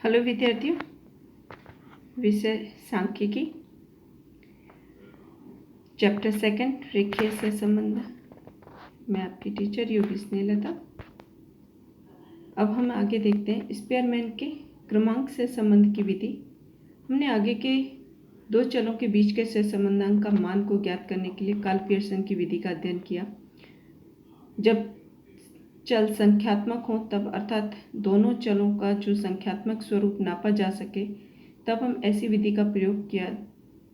Hello विद्यार्थियों, विषय सांख्यिकी, चैप्टर 2 रेखीय सहसंबंध। मैं आपकी टीचर योगी स्नेहलता। अब हम आगे देखते हैं स्पेयरमैन के क्रमांक सहसंबंध की विधि। हमने आगे के दो चलों के बीच के सहसंबंधांक का मान को ज्ञात करने के लिए कार्ल पियर्सन की विधि का अध्ययन किया। जब चल संख्यात्मक हो तब, अर्थात दोनों चलों का जो संख्यात्मक स्वरूप नापा जा सके, तब हम ऐसी विधि का प्रयोग किया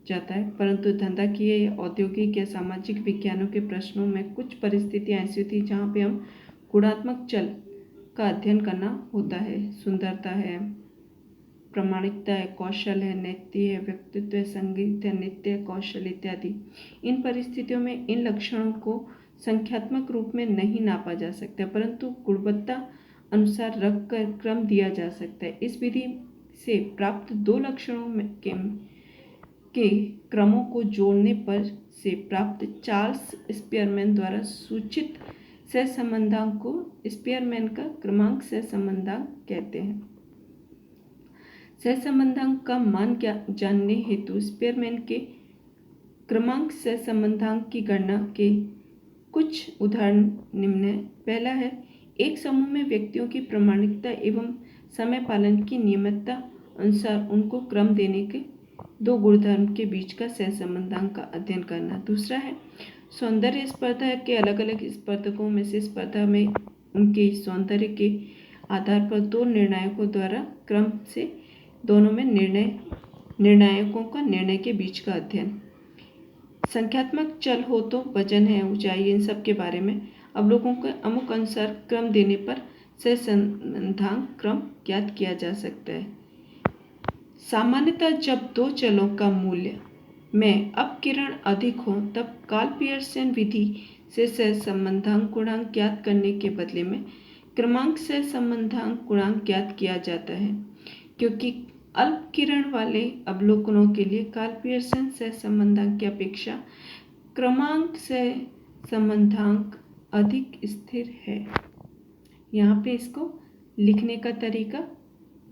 जाता है। परंतु धंधाकीय या औद्योगिक या सामाजिक विज्ञानों के प्रश्नों में कुछ परिस्थितियां ऐसी होती जहाँ पे हम गुणात्मक चल का अध्ययन करना होता है। सुंदरता है, प्रामाणिकता है, कौशल है, नैतिक है, व्यक्तित्व है, संगीत है, नृत्य है, कौशल इत्यादि। इन परिस्थितियों में इन लक्षणों को संख्यात्मक रूप में नहीं नापा जा सकता, परंतु गुणवत्ता अनुसार रख कर क्रम दिया जा सकता है। इस विधि से प्राप्त दो लक्षणों के क्रमों को जोड़ने पर से प्राप्त चार्ल्स स्पेयरमैन द्वारा सूचित सहसंबंधांक को स्पेयरमैन का क्रमांक सहसंबंधांक कहते हैं। सहसंबंधांक का मान जानने हेतु स्पेयरमैन के क्रमांक सहसंबंधांक की गणना के कुछ उदाहरण निम्न है। पहला है, एक समूह में व्यक्तियों की प्रामाणिकता एवं समय पालन की नियमितता अनुसार उनको क्रम देने के दो गुणधर्म के बीच का सहसंबंधांक का अध्ययन करना। दूसरा है, सौंदर्य स्पर्धा के अलग अलग स्पर्धकों में से स्पर्धा में उनके सौंदर्य के आधार पर दो निर्णायकों द्वारा क्रम से दोनों में निर्णायकों का निर्णय के बीच का अध्ययन। संख्यात्मक चल हो तो वजन है, ऊंचाई, इन सब के बारे में अवलोकनों के अमुक अनुसार क्रम देने पर सहसंबंधांक क्रम ज्ञात किया जा सकता है। सामान्यतः जब दो चलों का मूल्य में अपकिरण अधिक हो तब कार्ल पियर्सन विधि से सहसंबंधांक गुणांक ज्ञात करने के बदले में क्रमांक सहसंबंधांक गुणांक ज्ञात किया जाता है। क्योंकि अल्पकिरण वाले अवलोकनों के लिए कार्ल पियर्सन सहसंबंधांक की अपेक्षा क्रमांक सहसंबंधांक अधिक स्थिर है। यहाँ पे इसको लिखने का तरीका,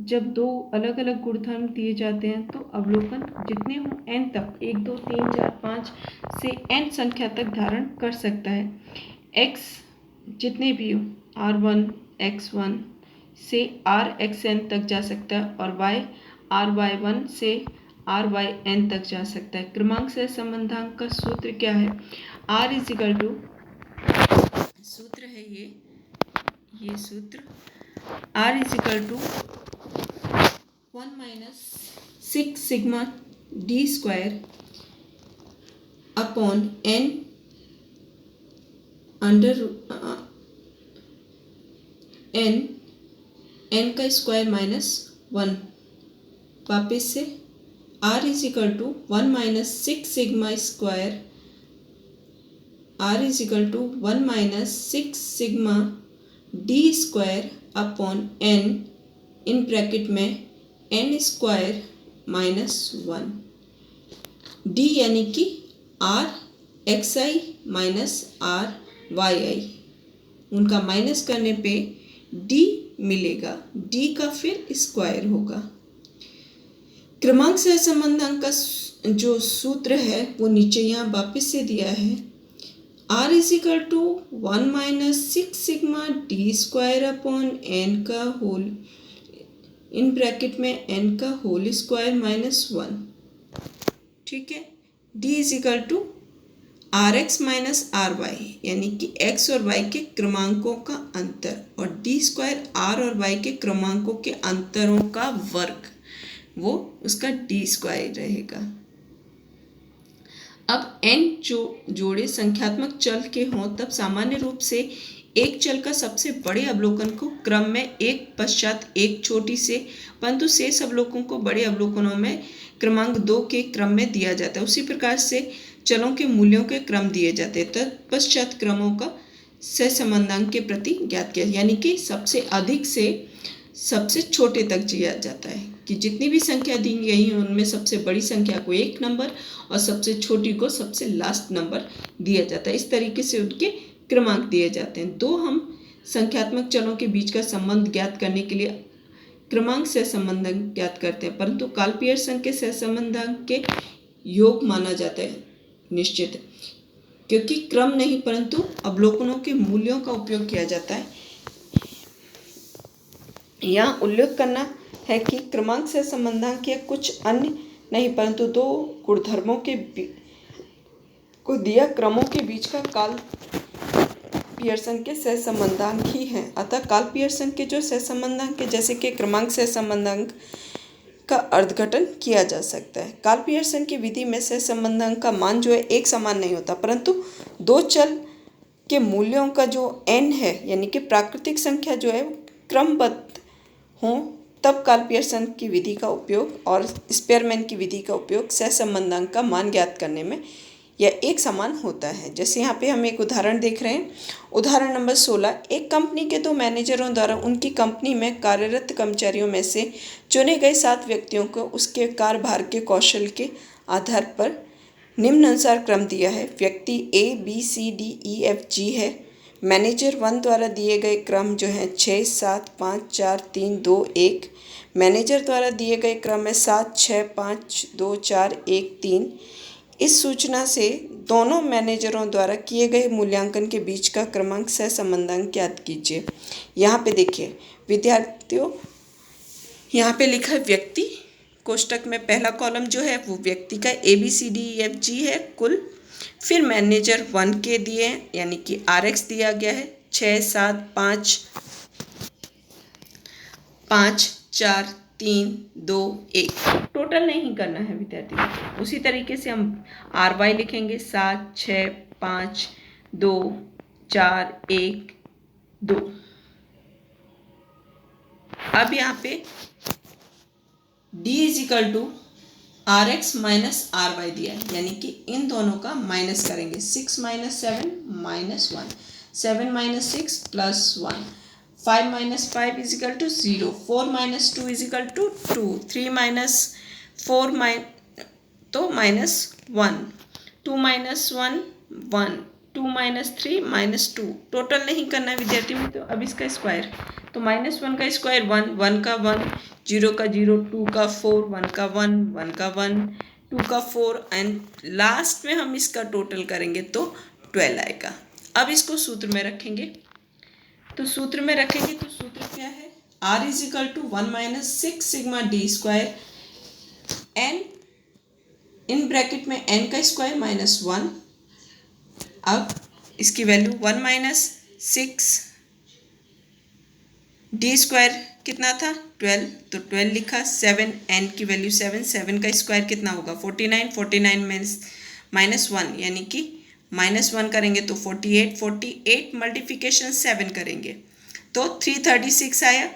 जब दो अलग अलग गुणधर्म दिए जाते हैं तो अवलोकन जितने हो n तक 1 2 3 4 5 से n संख्या तक धारण कर सकता है। x जितने भी हो, r1 x1 से rxn तक जा सकता है और y ry1 से ryn तक जा सकता है। क्रमांक सहसंबंधांक का सूत्र क्या है? r इजिकल टू, सूत्र है ये सूत्र r is equal to 1 minus 6 sigma d square upon n under n का स्क्वायर माइनस 1। वापस से r is equal to 1 minus 6 sigma square, r is equal to 1 minus 6 sigma d square upon n in bracket में n square minus 1 d, यानी कि r xi minus r yi, उनका minus करने पे d मिलेगा, d का फिर स्क्वायर होगा। क्रमांक सहसंबंधांक का जो सूत्र है वो नीचे यहाँ वापस से दिया है। r is equal to 1 minus 6 sigma d square upon n का होल इन ब्रैकेट में n का होल स्क्वायर माइनस 1। ठीक है, d is equal to R X minus R Y, यानी कि x और y के क्रमांकों का अंतर, और d स्क्वायर r और y के क्रमांकों के अंतरों का वर्ग, वो उसका d स्क्वायर रहेगा। अब n जो जोड़े संख्यात्मक चल के हों तब सामान्य रूप से एक चल का सबसे बड़े अवलोकन को क्रम में एक पश्चात एक छोटी से, परंतु शेष अवलोकनों को बड़े अवलोकनों में क्रमांक 2 के क्रम में दिया जाता है। उसी प्रकार से चलों के मूल्यों के क्रम दिए जाते हैं। तत्पश्चात क्रमों का सहसंबंधांक के प्रति ज्ञात किया, यानी कि सबसे अधिक से सबसे छोटे तक दिया जाता है कि जितनी भी संख्या दी गई है उनमें सबसे बड़ी संख्या को 1 नंबर और सबसे छोटी को सबसे लास्ट नंबर दिया जाता है। इस तरीके से उनके क्रमांक दिए जाते हैं। दो हम संख्यात्मक चलों के बीच का संबंध ज्ञात करने के लिए क्रमांक सहसंबंधांक ज्ञात करते हैं, परंतु कार्ल पियर्सन के सहसंबंधांक के योग माना जाता है निश्चित, क्योंकि क्रम नहीं परंतु अवलोकनों के मूल्यों का उपयोग किया जाता है। यहाँ उल्लेख करना है कि क्रमांक सहसंबंधांक के कुछ अन्य नहीं परंतु दो गुणधर्मों को दिया क्रमों के बीच का कार्ल पियर्सन के सहसंबंधांक ही हैं। अतः कार्ल पियर्सन के जो सहसंबंधांक है, जैसे कि क्रमांक सहसंबंधांक का अर्धघटन किया जा सकता है। कार्ल पियर्सन की विधि में सहसंबंधांक का मान जो है एक समान नहीं होता, परंतु दो चल के मूल्यों का जो n है, यानी कि प्राकृतिक संख्या जो है क्रमबद्ध हो, तब कार्ल पियर्सन की विधि का उपयोग और स्पेयरमैन की विधि का उपयोग सहसंबंधांक का मान ज्ञात करने में यह एक समान होता है। जैसे यहाँ पे हम एक उदाहरण देख रहे हैं। उदाहरण नंबर 16, एक कंपनी के दो मैनेजरों द्वारा उनकी कंपनी में कार्यरत कर्मचारियों में से चुने गए 7 व्यक्तियों को उसके कार्यभार के कौशल के आधार पर निम्नानुसार क्रम दिया है। व्यक्ति A B C D E F G है। मैनेजर 1 द्वारा दिए गए क्रम जो है 6 7 5 4 3 2 1। मैनेजर द्वारा दिए गए क्रम है 7 6 5 2 4 1 3। इस सूचना से दोनों मैनेजरों द्वारा किए गए मूल्यांकन के बीच का क्रमांक सहसंबंधांक ज्ञात कीजिए। यहाँ पे देखिए विद्यार्थियों, यहाँ पे लिखा है व्यक्ति, कोष्टक में पहला कॉलम जो है वो व्यक्ति का ABCDEFG है कुल। फिर मैनेजर 1 के दिए हैं, यानी कि RX दिया गया है 6 7 5 4 3 2 1। टोटल नहीं करना है विद्यार्थी। उसी तरीके से हम RY लिखेंगे 7 6 5 2 4 1 2। अब यहाँ पे D = RX - RY दिया है, यानी कि इन दोनों का माइनस करेंगे। 6 - 7 - 1, 7 - 6 + 1, 5 - 5 = 0, 4 - 2 = 2, 3 - 4 तो -1, 2 - 1 1, 2 - 3 -2। टोटल नहीं करना है विद्यार्थी में। तो अब इसका स्क्वायर, तो -1 का स्क्वायर 1, 1 का 1, 0 का 0, 2 का 4, 1 का 1, 1 का 1, 2 का 4 एंड लास्ट में हम इसका टोटल करेंगे तो 12 आएगा। अब इसको सूत्र में रखेंगे, तो सूत्र में रखेंगे तो सूत्र क्या है, R = 1 - 6 sigma d², n in bracket में n का स्क्वायर -1। अब इसकी वैल्यू 1 - 6 d² कितना था 12, तो 12 लिखा। 7 n की वैल्यू 7, 7 का स्क्वायर कितना होगा 49, 49 में -1 यानी कि -1 करेंगे तो 48, 48 मल्टीप्लिकेशन 7 करेंगे तो 336 आया।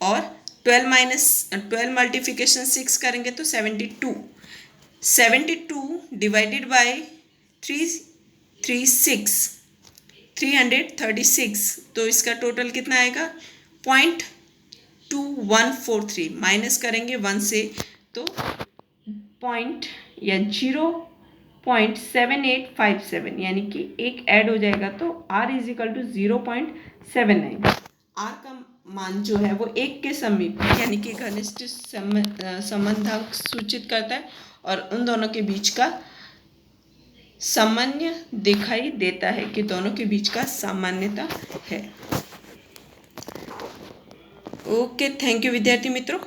और 12 मल्टीप्लिकेशन 6 करेंगे तो 72, 72 डिवाइडेड बाय 336, तो इसका टोटल कितना आएगा 0.2143। माइनस करेंगे 1 से तो 0.7857, यानी कि एक ऐड हो जाएगा तो R = 0.79। R का मान जो है वो 1 के समीप यानी कि घनिष्ठ संबंधांक सूचित करता है और उन दोनों के बीच का सामान्य दिखाई देता है कि दोनों के बीच का सामान्यता है। ओके, थैंक यू विद्यार्थी मित्रों।